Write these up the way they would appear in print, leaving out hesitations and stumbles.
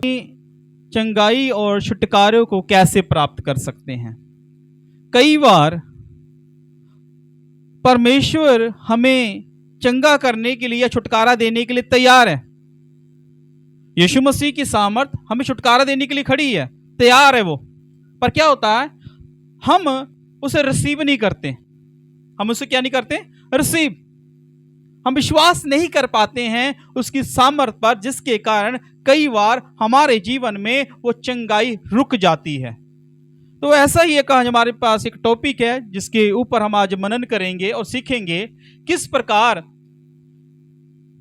चंगाई और छुटकारे को कैसे प्राप्त कर सकते हैं। कई बार परमेश्वर हमें चंगा करने के लिए या छुटकारा देने के लिए तैयार है। यीशु मसीह की सामर्थ हमें छुटकारा देने के लिए खड़ी है, तैयार है वो। पर क्या होता है, हम उसे रिसीव नहीं करते। हम उसे क्या नहीं करते? रिसीव। हम विश्वास नहीं कर पाते हैं उसकी सामर्थ पर, जिसके कारण कई बार हमारे जीवन में वो चंगाई रुक जाती है। तो ऐसा ही एक आज हमारे पास एक टॉपिक है जिसके ऊपर हम आज मनन करेंगे और सीखेंगे किस प्रकार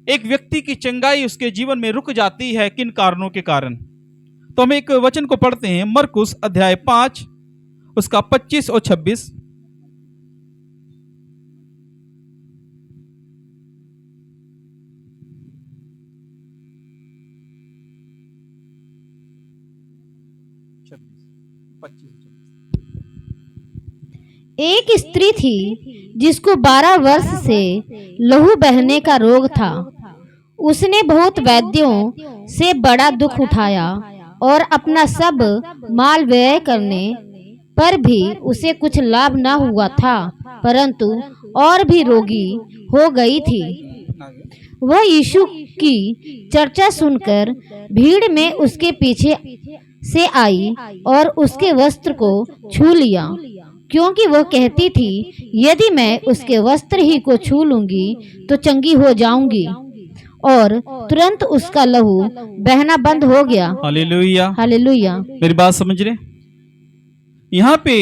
एक व्यक्ति की चंगाई उसके जीवन में रुक जाती है, किन कारणों के कारण। तो हम एक वचन को पढ़ते हैं, मरकुस अध्याय 5 उसका 25 और 26। एक स्त्री थी जिसको 12 वर्ष से लहू बहने का रोग था। उसने बहुत वैद्यों से बड़ा दुख उठाया और अपना सब माल व्यय करने पर भी उसे कुछ लाभ न हुआ था, परंतु और भी रोगी हो गई थी। वह यीशु की चर्चा सुनकर भीड़ में उसके पीछे से आई और उसके वस्त्र को छू लिया, क्योंकि वह कहती थी, यदि मैं उसके वस्त्र ही को छू लूंगी तो चंगी हो जाऊंगी। और तुरंत उसका लहू बहना बंद हो गया। Hallelujah, hallelujah. मेरी बात समझ रहे? यहाँ पे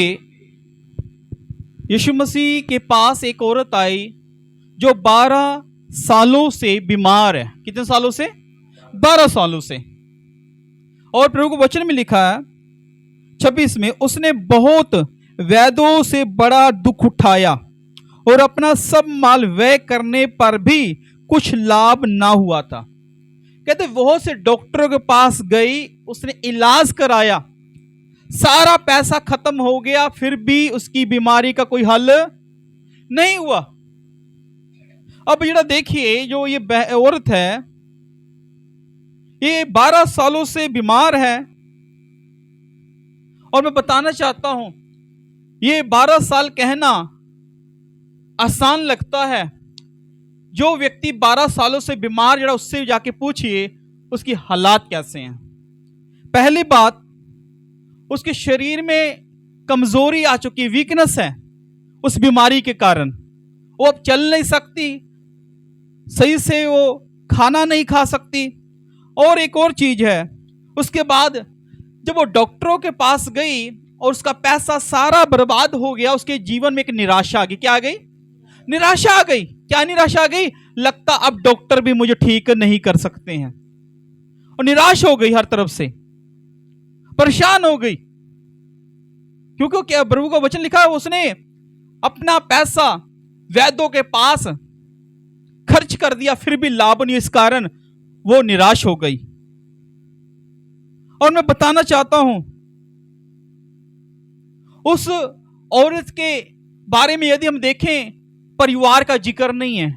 यीशु मसीह के पास एक औरत आई जो 12 सालों से बीमार है। कितने सालों से? 12 सालों से। और प्रभु के वचन में लिखा है 26 में, उसने बहुत वैद्यों से बड़ा दुख उठाया और अपना सब माल व्यय करने पर भी कुछ लाभ ना हुआ था। कहते बहुत से डॉक्टरों के पास गई, उसने इलाज कराया, सारा पैसा खत्म हो गया, फिर भी उसकी बीमारी का कोई हल नहीं हुआ। अब जरा देखिए, जो ये औरत है ये 12 सालों से बीमार है। और मैं बताना चाहता हूं, ये 12 साल कहना आसान लगता है। जो व्यक्ति 12 सालों से बीमार, जरा उससे जाके पूछिए उसकी हालात कैसे हैं। पहली बात, उसके शरीर में कमजोरी आ चुकी, वीकनेस है उस बीमारी के कारण। वो अब चल नहीं सकती, सही से वो खाना नहीं खा सकती। और एक और चीज है, उसके बाद जब वो डॉक्टरों के पास गई और उसका पैसा सारा बर्बाद हो गया, उसके जीवन में एक निराशा आ गई। क्या आ गई? निराशा आ गई। क्या निराशा आ गई? लगता अब डॉक्टर भी मुझे ठीक नहीं कर सकते हैं। और निराश हो गई, हर तरफ से परेशान हो गई, क्योंकि क्या प्रभु का वचन लिखा है, उसने अपना पैसा वैद्यों के पास खर्च कर दिया, फिर भी लाभ नहीं, इस कारण वो निराश हो गई। और मैं बताना चाहता हूं, उस औरत के बारे में यदि हम देखें, परिवार का जिक्र नहीं है,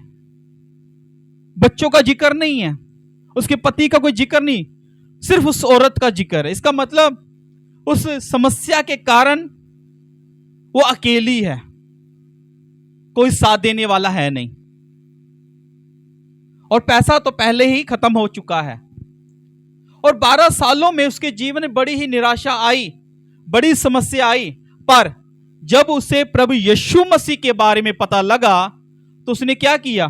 बच्चों का जिक्र नहीं है, उसके पति का कोई जिक्र नहीं, सिर्फ उस औरत का जिक्र है। इसका मतलब उस समस्या के कारण वो अकेली है, कोई साथ देने वाला है नहीं, और पैसा तो पहले ही खत्म हो चुका है। और 12 सालों में उसके जीवन में बड़ी ही निराशा आई, बड़ी समस्या आई। पर जब उसे प्रभु यीशु मसीह के बारे में पता लगा तो उसने क्या किया?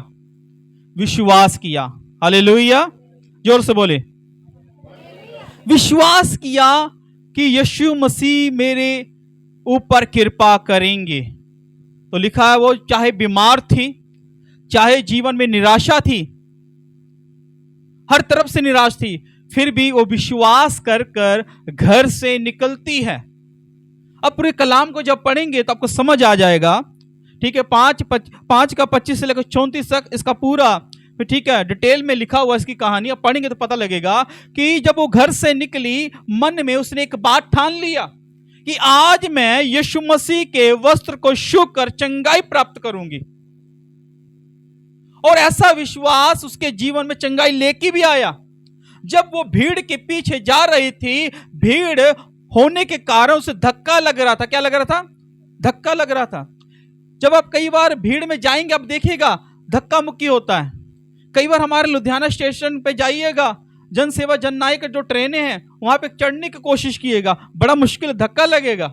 विश्वास किया। हालेलुया, जोर से बोले, विश्वास किया कि यीशु मसीह मेरे ऊपर कृपा करेंगे। तो लिखा है वो चाहे बीमार थी, चाहे जीवन में निराशा थी, हर तरफ से निराश थी, फिर भी वो विश्वास कर कर घर से निकलती है। अब पूरे कलाम को जब पढ़ेंगे तो आपको समझ आ जाएगा। ठीक है, 5 का 25 से लेकर 34 तक इसका पूरा, ठीक है, डिटेल में लिखा हुआ इसकी कहानी। अब पढ़ेंगे तो पता लगेगा कि जब वो घर से निकली, मन में उसने एक बात ठान लिया कि आज मैं यीशु मसीह के वस्त्र को छू कर चंगाई प्राप्त करूंगी। और ऐसा विश्वास उसके जीवन में चंगाई लेके भी आया। जब वो भीड़ के पीछे जा रही थी, भीड़ होने के कारण उसे धक्का लग रहा था। क्या लग रहा था? धक्का लग रहा था। जब आप कई बार भीड़ में जाएंगे, आप देखिएगा धक्का मुक्की होता है। कई बार हमारे लुधियाना स्टेशन पे जाइएगा, जन सेवा जननायक जो ट्रेनें हैं वहां पे चढ़ने की कोशिश कीजिएगा, बड़ा मुश्किल, धक्का लगेगा।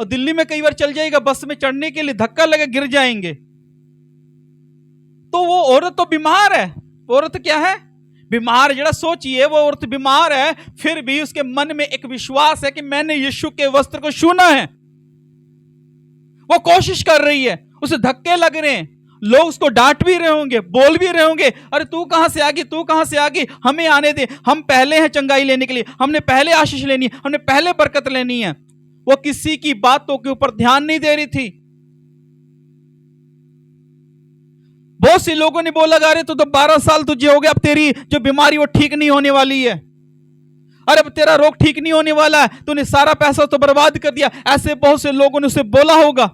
और दिल्ली में कई बार चल जाएगा, बस में चढ़ने के लिए धक्का लगे, गिर जाएंगे। तो वो औरत तो बीमार है। वो औरत क्या है? बीमार। जरा सोचिए, वो औरत बीमार है, फिर भी उसके मन में एक विश्वास है कि मैंने यीशु के वस्त्र को छूना है। वो कोशिश कर रही है, उसे धक्के लग रहे हैं, लोग उसको डांट भी रहे होंगे, बोल भी रहे होंगे, अरे तू कहां से आ गई, तू कहां से आ गई, हमें आने दे, हम पहले हैं चंगाई लेने के लिए, हमने पहले आशीष लेनी है, हमने पहले बरकत लेनी है। वो किसी की बातों के ऊपर ध्यान नहीं दे रही थी। बहुत से लोगों ने बोला, अरे तू तो 12 साल तुझे हो गया, अब तेरी जो बीमारी वो ठीक नहीं होने वाली है, अरे अब तेरा रोग ठीक नहीं होने वाला है, तूने सारा पैसा तो बर्बाद कर दिया। ऐसे बहुत से लोगों ने उसे बोला होगा।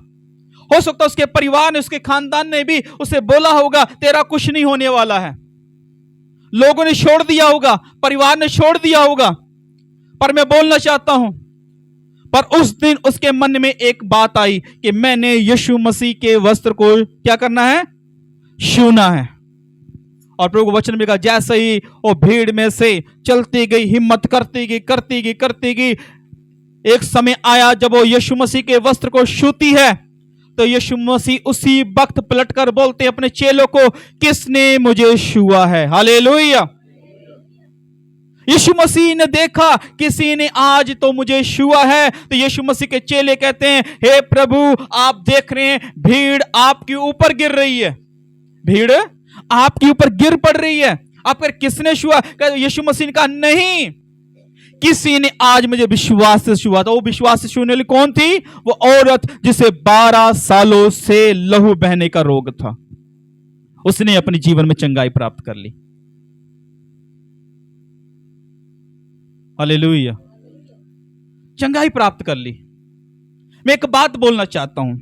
हो सकता है उसके परिवार ने, उसके खानदान ने भी उसे बोला होगा, तेरा कुछ नहीं होने वाला है। लोगों ने छोड़ दिया होगा, परिवार ने छोड़ दिया होगा। पर मैं बोलना चाहता हूं, पर उस दिन उसके मन में एक बात आई कि मैंने यीशु मसीह के वस्त्र को क्या करना है? छूना है। और प्रभु वचन में कहा, जैसे ही वो भीड़ में से चलती गई, हिम्मत करती गई, एक समय आया जब वो यीशु मसीह के वस्त्र को छूती है, तो यीशु मसीह उसी वक्त पलटकर बोलते अपने चेलों को, किसने मुझे छुआ है? हालेलुया। यीशु मसीह ने देखा किसी ने आज तो मुझे छुआ है, तो यीशु मसीह के चेले कहते हैं, हे प्रभु, आप देख रहे हैं भीड़ आपके ऊपर गिर रही है, भीड़ आपके ऊपर गिर पड़ रही है, आप पर किसने छुआ? यीशु मसीह ने कहा, नहीं, किसी ने आज मुझे विश्वास से छुआ था। वो विश्वास से छूने वाली कौन थी? वो औरत जिसे 12 सालों से लहू बहने का रोग था। उसने अपने जीवन में चंगाई प्राप्त कर ली। हालेलुया, चंगाई प्राप्त कर ली। मैं एक बात बोलना चाहता हूं,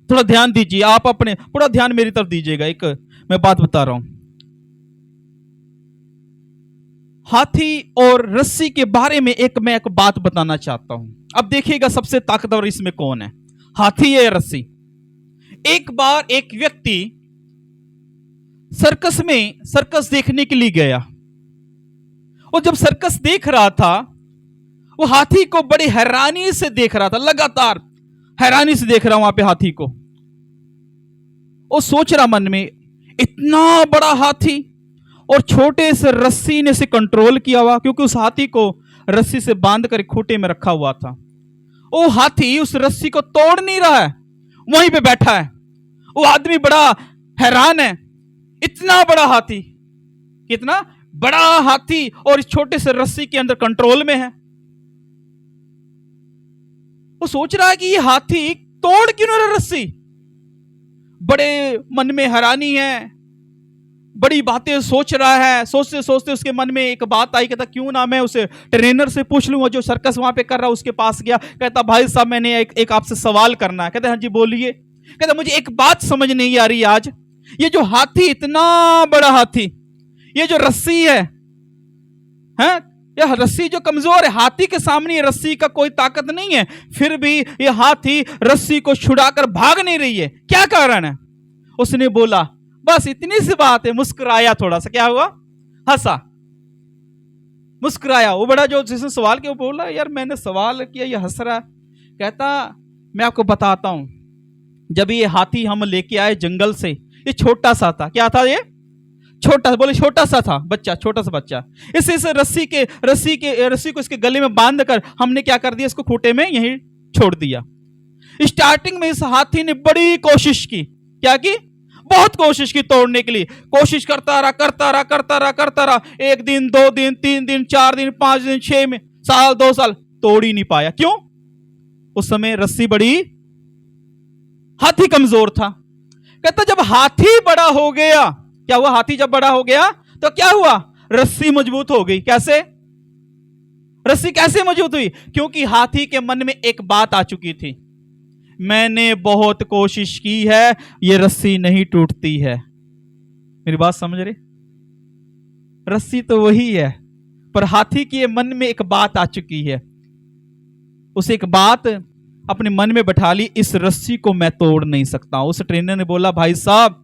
थोड़ा ध्यान दीजिए, आप अपने पूरा ध्यान मेरी तरफ दीजिएगा। एक मैं बात बता रहा हूं, हाथी और रस्सी के बारे में मैं एक बात बताना चाहता हूं। अब देखिएगा सबसे ताकतवर इसमें कौन है, हाथी या रस्सी? एक बार एक व्यक्ति सर्कस देखने के लिए गया, और जब सर्कस देख रहा था, वो हाथी को बड़ी हैरानी से देख रहा था, लगातार हैरानी से देख रहा वहां पे हाथी को। वो सोच रहा मन में, इतना बड़ा हाथी, और छोटे से रस्सी ने से कंट्रोल किया हुआ, क्योंकि उस हाथी को रस्सी से बांध कर खूंटे में रखा हुआ था। वो हाथी उस रस्सी को तोड़ नहीं रहा है, वहीं पे बैठा है। वो आदमी बड़ा हैरान है, इतना बड़ा हाथी, कितना बड़ा हाथी, और इस छोटे से रस्सी के अंदर कंट्रोल में है। वो सोच रहा है कि ये हाथी तोड़ क्यों नहीं रहा रस्सी। बड़े मन में हैरानी है, बड़ी बातें सोच रहा है। सोचते सोचते उसके मन में एक बात आई, कहता क्यों ना मैं उसे ट्रेनर से पूछ लूंगा जो सर्कस वहां पे कर रहा है। उसके पास गया, कहता भाई साहब मैंने एक आपसे सवाल करना है। कहता हाँ जी बोलिए। कहता मुझे एक बात समझ नहीं आ रही आज, ये जो हाथी, इतना बड़ा हाथी, ये जो रस्सी है, यह रस्सी जो कमजोर है, हाथी के सामने रस्सी का कोई ताकत नहीं है, फिर भी ये हाथी रस्सी को छुड़ाकर भाग नहीं रही है, क्या कारण है? उसने बोला बस इतनी सी बात है। मुस्कुराया थोड़ा सा, क्या हुआ? हंसा, मुस्कुराया। वो बड़ा जो जिसने सवाल किया वो बोला यार मैंने सवाल किया, ये हंस रहा। कहता मैं आपको बताता हूं, जब ये हाथी हम लेके आए जंगल से, ये छोटा सा था। क्या था ये? छोटा, बोले छोटा सा था बच्चा, छोटा सा बच्चा। इसे रस्सी को इसके गले में बांध कर हमने क्या कर दिया, इसको खूंटे में यहीं छोड़ दिया। स्टार्टिंग में इस हाथी ने बड़ी कोशिश की, क्या की? बहुत कोशिश की तोड़ने के लिए। कोशिश करता रहा। 1 दिन, 2 दिन, 3 दिन, 4 दिन, 5 दिन, 6 में, साल, 2 साल, तोड़ ही नहीं पाया। क्यों? उस समय रस्सी बड़ी, हाथी कमजोर था। कहता जब हाथी बड़ा हो गया, क्या हुआ? हाथी जब बड़ा हो गया तो क्या हुआ? रस्सी मजबूत हो गई। कैसे? रस्सी कैसे मजबूत हुई? क्योंकि हाथी के मन में एक बात आ चुकी थी, मैंने बहुत कोशिश की है, ये रस्सी नहीं टूटती है। मेरी बात समझ रहे? रस्सी तो वही है, पर हाथी के मन में एक बात आ चुकी है। उसे एक बात अपने मन में बैठा ली, इस रस्सी को मैं तोड़ नहीं सकता। उस ट्रेनर ने बोला, भाई साहब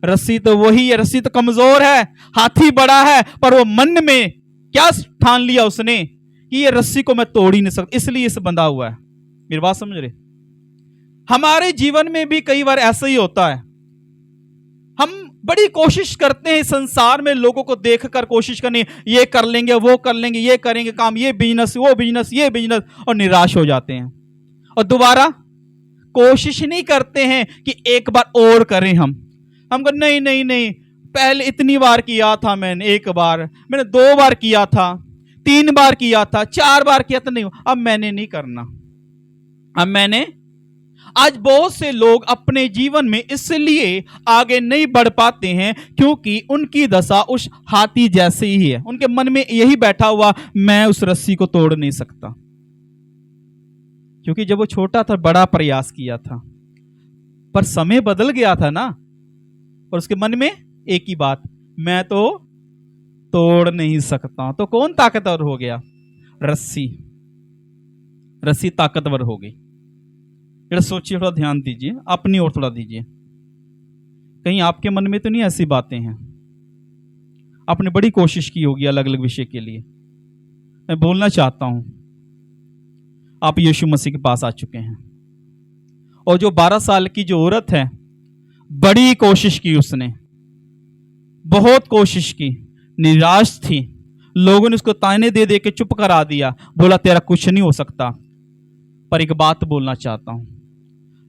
रस्सी तो वही है, रस्सी तो कमजोर है, हाथी बड़ा है, पर वो मन में क्या ठान लिया उसने कि ये रस्सी को मैं तोड़ ही नहीं सकता, इसलिए इसे बंधा हुआ है। मेरी बात समझ रहे? हमारे जीवन में भी कई बार ऐसा ही होता है। हम बड़ी कोशिश करते हैं संसार में लोगों को देखकर, कोशिश करनी ये कर लेंगे, वो कर लेंगे, ये करेंगे काम, ये बिजनेस, वो बिजनेस, ये बिजनेस, और निराश हो जाते हैं और दोबारा कोशिश नहीं करते हैं कि एक बार और करें। हम कह नहीं नहीं नहीं, पहले इतनी बार किया था मैंने, एक बार मैंने, 2 बार किया था, 3 बार किया था, 4 बार किया था, नहीं, अब मैंने नहीं करना, अब मैंने। आज बहुत से लोग अपने जीवन में इसलिए आगे नहीं बढ़ पाते हैं क्योंकि उनकी दशा उस हाथी जैसे ही है। उनके मन में यही बैठा हुआ, मैं उस रस्सी को तोड़ नहीं सकता। क्योंकि जब वो छोटा था बड़ा प्रयास किया था, पर समय बदल गया था ना, और उसके मन में एक ही बात, मैं तो तोड़ नहीं सकता। तो कौन ताकतवर हो गया? रस्सी। रस्सी ताकतवर हो गई। जरा सोचिए, थोड़ा ध्यान दीजिए, अपनी ओर थोड़ा दीजिए। कहीं आपके मन में तो नहीं ऐसी बातें हैं? आपने बड़ी कोशिश की होगी अलग अलग विषय के लिए। मैं बोलना चाहता हूं, आप यीशु मसीह के पास आ चुके हैं। और जो 12 साल की जो औरत है, बड़ी कोशिश की उसने, बहुत कोशिश की, निराश थी। लोगों ने उसको ताने दे दे के चुप करा दिया, बोला तेरा कुछ नहीं हो सकता। पर एक बात बोलना चाहता हूं,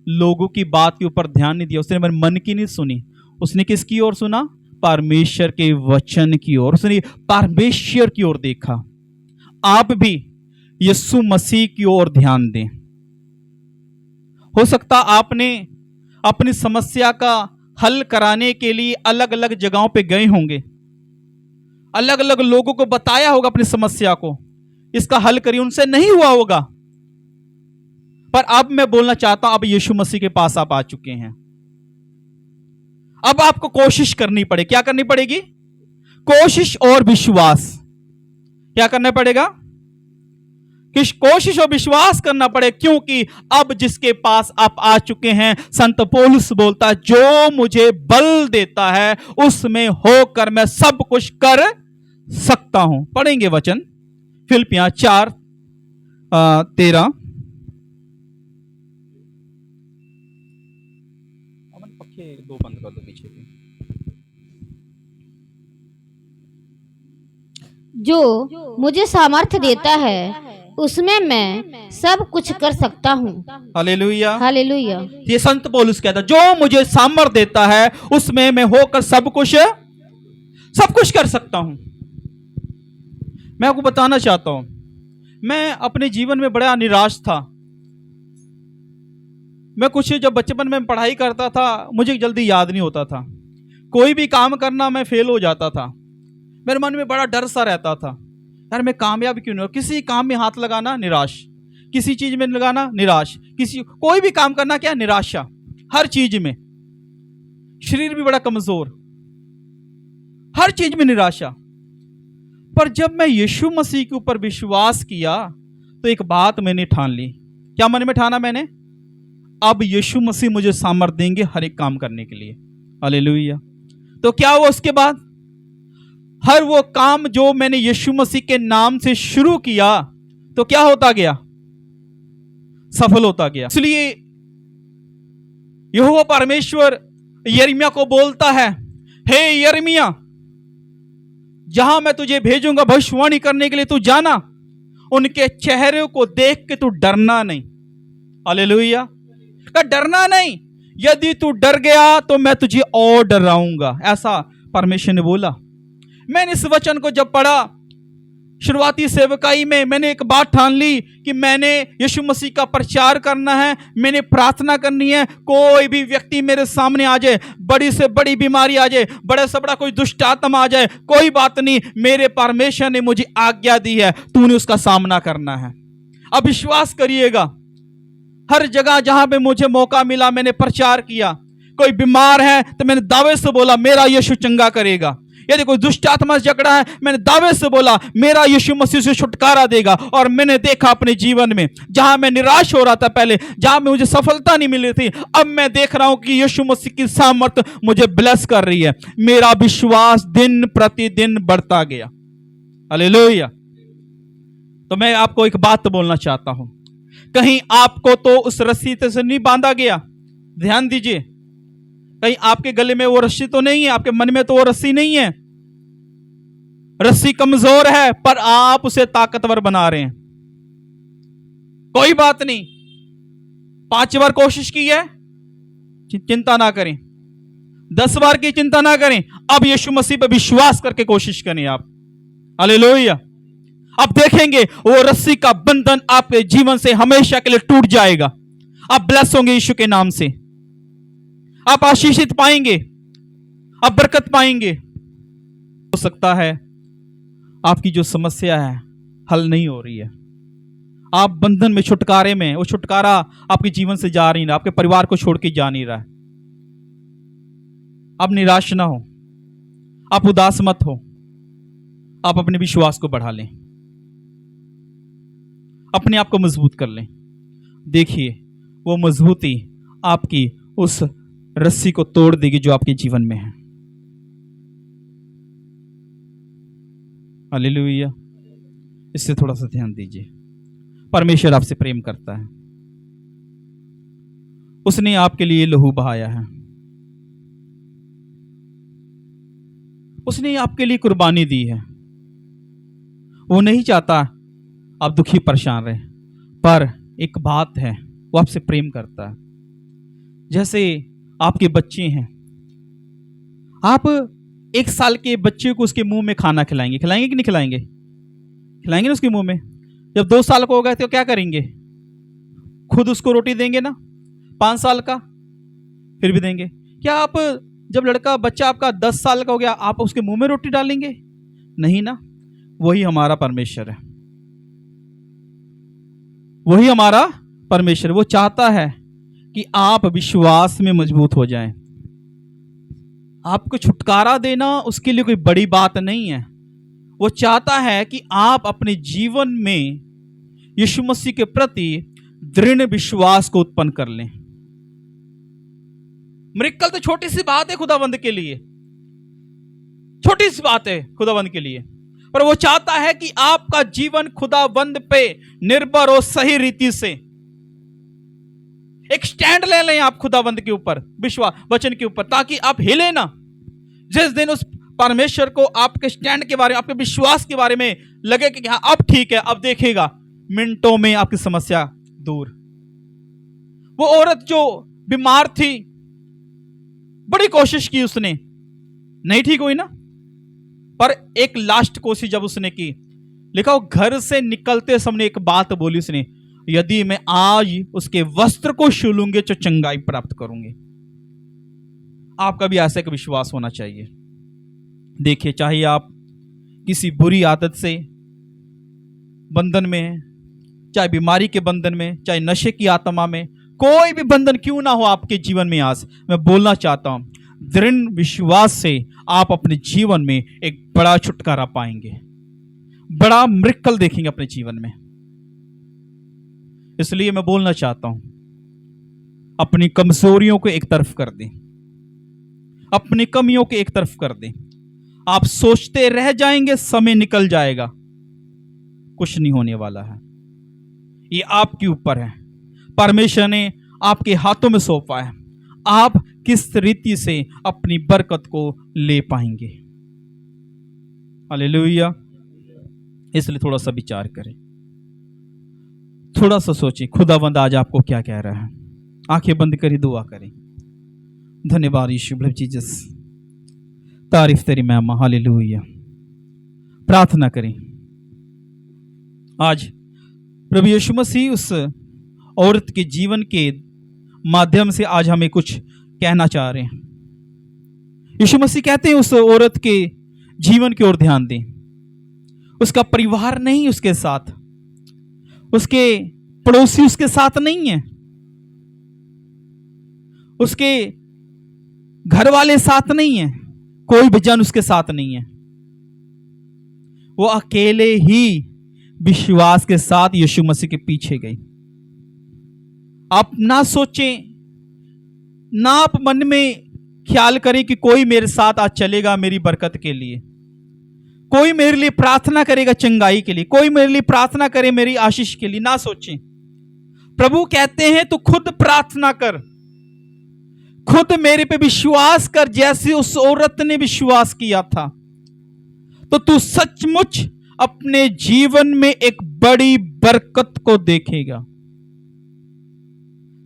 लोगों की बात के ऊपर ध्यान नहीं दिया उसने, मेरे मन की नहीं सुनी। उसने किसकी ओर सुना? परमेश्वर के वचन की ओर। उसने परमेश्वर की ओर देखा। आप भी यीशु मसीह की ओर ध्यान दें। हो सकता आपने अपनी समस्या का हल कराने के लिए अलग अलग जगहों पे गए होंगे, अलग अलग लोगों को बताया होगा अपनी समस्या को, इसका हल करिए, उनसे नहीं हुआ होगा। पर अब मैं बोलना चाहता हूं, अब यीशु मसीह के पास आप आ चुके हैं। अब आपको कोशिश करनी पड़ेगी। क्या करनी पड़ेगी? कोशिश और विश्वास। क्या करना पड़ेगा? कोशिश और विश्वास करना पड़े, क्योंकि अब जिसके पास आप आ चुके हैं, संत पौलुस बोलता है, जो मुझे बल देता है उसमें होकर मैं सब कुछ कर सकता हूं। पढ़ेंगे वचन, फिलिप्पियां 4:13। पक्के 2 बंद कर दो पीछे के। जो मुझे सामर्थ्य देता है उसमें मैं सब कुछ कर सकता हूँ। Hallelujah, hallelujah. ये संत पौलुस कहता है, जो मुझे सामर्थ्य देता है उसमें मैं होकर सब कुछ कर सकता हूं। मैं आपको बताना चाहता हूं, मैं अपने जीवन में बड़ा निराश था। मैं कुछ जब बचपन में पढ़ाई करता था, मुझे जल्दी याद नहीं होता था। कोई भी काम करना मैं फेल हो जाता था। मेरे मन में बड़ा डर सा रहता था, यार मैं कामयाब क्यों नहीं हो। किसी काम में हाथ लगाना निराश, किसी चीज में लगाना निराश, कोई भी काम करना क्या निराशा, हर चीज में। शरीर भी बड़ा कमजोर, हर चीज में निराशा। पर जब मैं यीशु मसीह के ऊपर विश्वास किया तो एक बात मैंने ठान ली। क्या मन में ठाना मैंने? अब यीशु मसीह मुझे सामर्थ्य देंगे हर एक काम करने के लिए। हालेलुया। तो क्या हुआ उसके बाद? हर वो काम जो मैंने यीशु मसीह के नाम से शुरू किया तो क्या होता गया? सफल होता गया। इसलिए यहोवा परमेश्वर यिर्मयाह को बोलता है, हे यिर्मयाह, जहां मैं तुझे भेजूंगा भविष्यवाणी करने के लिए, तू जाना, उनके चेहरे को देख के तू डरना नहीं। हालेलुया। डरना नहीं, यदि तू डर गया तो मैं तुझे और डराऊंगा, ऐसा परमेश्वर ने बोला। मैंने इस वचन को जब पढ़ा शुरुआती सेवकाई में, मैंने एक बात ठान ली कि मैंने यीशु मसीह का प्रचार करना है, मैंने प्रार्थना करनी है। कोई भी व्यक्ति मेरे सामने आ जाए, बड़ी से बड़ी बीमारी आ जाए, बड़े से बड़ा कोई दुष्ट आत्मा आ जाए, कोई बात नहीं, मेरे परमेश्वर ने मुझे आज्ञा दी है, तूने उसका सामना करना है। अब विश्वास करिएगा, हर जगह जहां पे मुझे मौका मिला मैंने प्रचार किया। कोई बीमार है तो मैंने दावे से बोला, मेरा यीशु चंगा करेगा। यदि कोई दुष्ट आत्मा से जकड़ा है, मैंने दावे से बोला मेरा यीशु मसीह से छुटकारा देगा। और मैंने देखा अपने जीवन में, जहां मैं निराश हो रहा था पहले, जहां में मुझे सफलता नहीं मिल रही थी, अब मैं देख रहा हूं कि यीशु मसीह की सामर्थ मुझे ब्लेस कर रही है। मेरा विश्वास दिन प्रतिदिन बढ़ता गया। हालेलुया। तो मैं आपको एक बात बोलना चाहता हूं, कहीं आपको तो उस रस्सी से नहीं बांधा गया। ध्यान दीजिए, कहीं आपके गले में वो रस्सी तो नहीं है, आपके मन में तो वो रस्सी नहीं है। रस्सी कमजोर है पर आप उसे ताकतवर बना रहे हैं। कोई बात नहीं, 5 बार कोशिश की है, चिंता ना करें। 10 बार की चिंता ना करें। अब यीशु मसीह पर विश्वास करके कोशिश करें आप। हालेलुया। अब देखेंगे वो रस्सी का बंधन आपके जीवन से हमेशा के लिए टूट जाएगा। आप ब्लेस होंगे यीशु के नाम से, आप आशीषित पाएंगे, आप बरकत पाएंगे। हो सकता है आपकी जो समस्या है हल नहीं हो रही है, आप बंधन में, छुटकारे में, वो छुटकारा आपके जीवन से जा नहीं रहा, आपके परिवार को छोड़ के जा नहीं रहा है। आप निराश ना हो, आप उदास मत हो, आप अपने विश्वास को बढ़ा लें, अपने आप को मजबूत कर लें। देखिए वो मजबूती आपकी उस रस्सी को तोड़ देगी जो आपके जीवन में है। हालेलुया। इससे थोड़ा सा ध्यान दीजिए। परमेश्वर आपसे प्रेम करता है, उसने आपके लिए लहू बहाया है, उसने आपके लिए कुर्बानी दी है। वो नहीं चाहता आप दुखी परेशान रहे, पर एक बात है, वो आपसे प्रेम करता है। जैसे आपके बच्चे हैं, आप 1 साल के बच्चे को उसके मुंह में खाना खिलाएंगे, खिलाएंगे कि नहीं खिलाएंगे? खिलाएंगे ना उसके मुंह में। जब 2 साल का हो गए तो क्या करेंगे? खुद उसको रोटी देंगे ना। 5 साल का फिर भी देंगे। क्या आप जब लड़का बच्चा आपका 10 साल का हो गया आप उसके मुंह में रोटी डालेंगे? नहीं ना। वही हमारा परमेश्वर है, वही हमारा परमेश्वर। वो चाहता है कि आप विश्वास में मजबूत हो जाएं। आपको छुटकारा देना उसके लिए कोई बड़ी बात नहीं है। वो चाहता है कि आप अपने जीवन में यीशु मसीह के प्रति दृढ़ विश्वास को उत्पन्न कर लें। मिरेकल तो छोटी सी बात है खुदावंद के लिए, छोटी सी बात है खुदावंद के लिए, पर वो चाहता है कि आपका जीवन खुदावंद पे निर्भर हो सही रीति से। एक स्टैंड ले लें आप खुदावंद के ऊपर, विश्वास वचन के ऊपर, ताकि आप हिले ना। जिस दिन उस परमेश्वर को आपके स्टैंड के बारे में, आपके विश्वास के बारे में लगे कि हाँ अब ठीक है, अब देखेगा, मिनटों में आपकी समस्या दूर। वो औरत जो बीमार थी, बड़ी कोशिश की उसने, नहीं ठीक हुई ना, पर एक लास्ट कोशिश जब उसने की, लिखा घर से निकलते समय एक बात बोली उसने, यदि मैं आज उसके वस्त्र को छू लूंगी तो चंगाई प्राप्त करूंगी। आपका भी ऐसा एक विश्वास होना चाहिए। देखिए, चाहे आप किसी बुरी आदत से बंधन में हैं, चाहे बीमारी के बंधन में, चाहे नशे की आत्मा में, कोई भी बंधन क्यों ना हो आपके जीवन में, आज मैं बोलना चाहता हूं, दृढ़ विश्वास से आप अपने जीवन में एक बड़ा छुटकारा पाएंगे, बड़ा मिरेकल देखेंगे अपने जीवन में। इसलिए मैं बोलना चाहता हूं, अपनी कमजोरियों को एक तरफ कर दें, अपनी कमियों को एक तरफ कर दें। आप सोचते रह जाएंगे, समय निकल जाएगा, कुछ नहीं होने वाला है। ये आपके ऊपर है, परमेश्वर ने आपके हाथों में सौंपा है, आप किस रीति से अपनी बरकत को ले पाएंगे। हालेलुया। इसलिए थोड़ा सा विचार करें, थोड़ा सा सोचें, खुदावंद आज आपको क्या कह रहा है। आंखें बंद करी, दुआ करें। धन्यवाद यीशु, प्रभु जीसस, तारीफ तेरी महिमा। हालेलुया। प्रार्थना करें। आज प्रभु यीशु मसीह उस औरत के जीवन के माध्यम से आज हमें कुछ कहना चाह रहे हैं। यीशु मसीह कहते हैं उस औरत के जीवन की ओर ध्यान दें। उसका परिवार नहीं उसके साथ, उसके पड़ोसी उसके साथ नहीं है, उसके घर वाले साथ नहीं है, कोई भी जन उसके साथ नहीं है। वो अकेले ही विश्वास के साथ यीशु मसीह के पीछे गई। आप ना सोचें, ना आप मन में ख्याल करें कि कोई मेरे साथ आज चलेगा मेरी बरकत के लिए, कोई मेरे लिए प्रार्थना करेगा चंगाई के लिए, कोई मेरे लिए प्रार्थना करे मेरी आशीष के लिए। ना सोचें। प्रभु कहते हैं तू खुद प्रार्थना कर, खुद मेरे पे विश्वास कर, जैसे उस औरत ने विश्वास किया था, तो तू सचमुच अपने जीवन में एक बड़ी बरकत को देखेगा।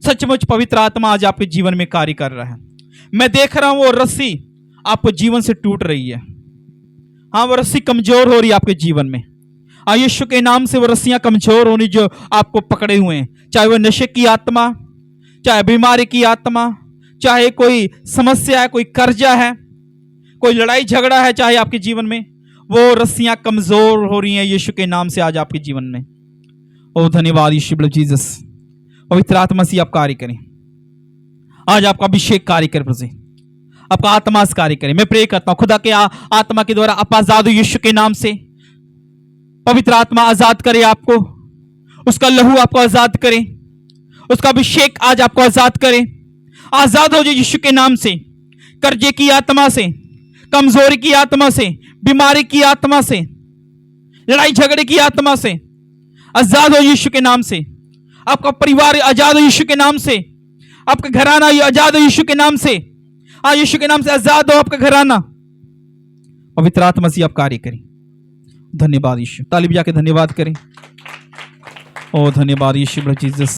सचमुच पवित्र आत्मा आज आपके जीवन में कार्य कर रहा है। मैं देख रहा हूं वो रस्सी आपको जीवन से टूट रही है। हाँ, वो रस्सी कमजोर हो रही है आपके जीवन में। यीशु के नाम से वो रस्सियां कमजोर होनी जो आपको पकड़े हुए हैं, चाहे वो नशे की आत्मा, चाहे बीमारी की आत्मा, चाहे कोई समस्या है, कोई कर्जा है, कोई लड़ाई झगड़ा है, चाहे आपके जीवन में, वो रस्सियां कमजोर हो रही हैं यीशु के नाम से आज आपके जीवन में। ओ धन्यवाद यीशु जीसस। पवित्र आत्मा से आप कार्य करें, आज आपका अभिषेक कार्य करे, प्रभु आपका आत्मा से कार्य करें। मैं प्रे करता हूं खुदा के आत्मा के द्वारा आप आजाद हो यीशु के नाम से। पवित्र आत्मा आजाद करे आपको, उसका लहू आपको आजाद करे, उसका अभिषेक आज आपको आजाद करे। आजाद हो जाए यीशु के नाम से, कर्जे की आत्मा से, कमजोरी की आत्मा से, बीमारी की आत्मा से, लड़ाई झगड़े की आत्मा से। आजाद हो यीशु के नाम से। आपका परिवार आजाद हो यीशु के नाम से, आपका घराना आजाद हो यीशु के नाम से। यीशु के नाम से आजाद हो आपका घराना। पवित्र आत्मा से आप कार्य करें। धन्यवाद यीशु। ताली बजा के धन्यवाद करें। ओ धन्यवाद यीशु जीसस।